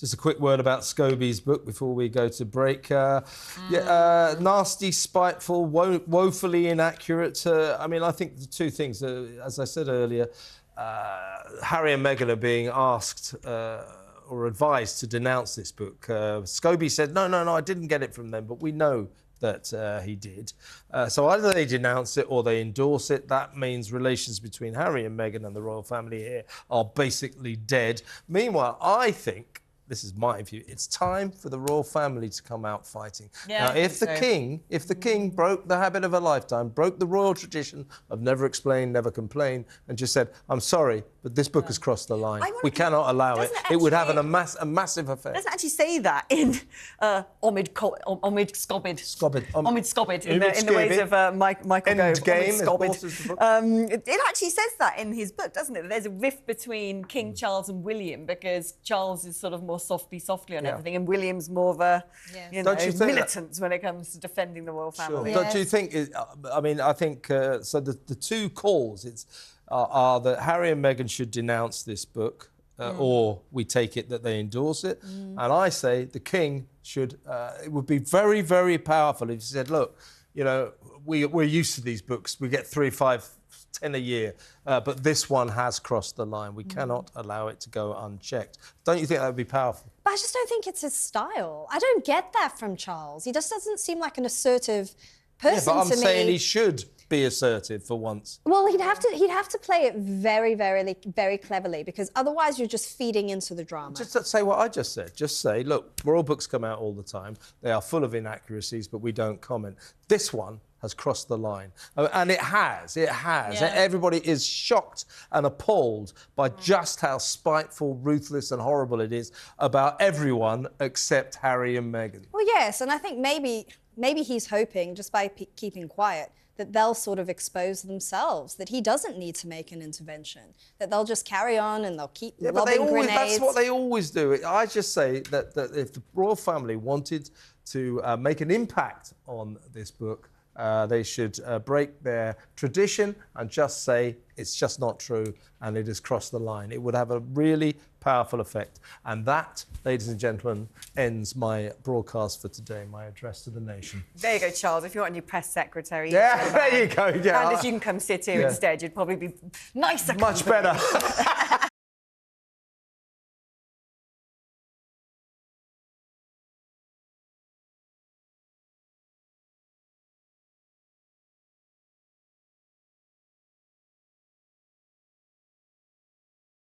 Just a quick word about Scobie's book before we go to break. Nasty, spiteful, woefully inaccurate. I mean, I think the two things, as I said earlier, Harry and Meghan are being asked or advised to denounce this book. Scobie said, no, I didn't get it from them, but we know that he did. So either they denounce it or they endorse it. That means relations between Harry and Meghan and the royal family here are basically dead. Meanwhile, I think, this is my view, it's time for the royal family to come out fighting. Yeah, now, if the king broke the habit of a lifetime, broke the royal tradition of never explain, never complain, and just said, I'm sorry, but this book has crossed the line. We cannot allow it. It would have a massive effect. It doesn't actually say that in Omid Scobie in the ways of Michael Gove. Endgame, it actually says that in his book, doesn't it? That there's a rift between King Charles and William because Charles is sort of more softly on everything, and William's more of a militant when it comes to defending the royal family. Sure. Don't you think? I mean, I think so. The two calls are that Harry and Meghan should denounce this book, or we take it that they endorse it. And I say the king should. It would be very, very powerful if he said, "Look, you know, we're used to these books. We get 3, 5, 10 a year, but this one has crossed the line. We cannot allow it to go unchecked." Don't you think that would be powerful? But I just don't think it's his style. I don't get that from Charles. He just doesn't seem like an assertive person to me. But I'm saying he should be assertive for once. Well, he'd have to play it very, very, very cleverly, because otherwise you're just feeding into the drama. Just say what I just said. Just say, look, royal books come out all the time. They are full of inaccuracies, but we don't comment. This one has crossed the line. And it has. Yeah. Everybody is shocked and appalled by just how spiteful, ruthless and horrible it is about everyone except Harry and Meghan. Well, yes, and I think maybe he's hoping, just by keeping quiet, that they'll sort of expose themselves, that he doesn't need to make an intervention, that they'll just carry on and they'll keep lobbing grenades. That's what they always do. I just say that if the royal family wanted to make an impact on this book, they should break their tradition and just say it's just not true and it has crossed the line. It would have a really powerful effect. And that, ladies and gentlemen, ends my broadcast for today, my address to the nation. There you go, Charles. If you want a new press secretary... Yeah, there you go. Yeah. Candice, you can come sit here instead. You'd probably be nicer. Much better.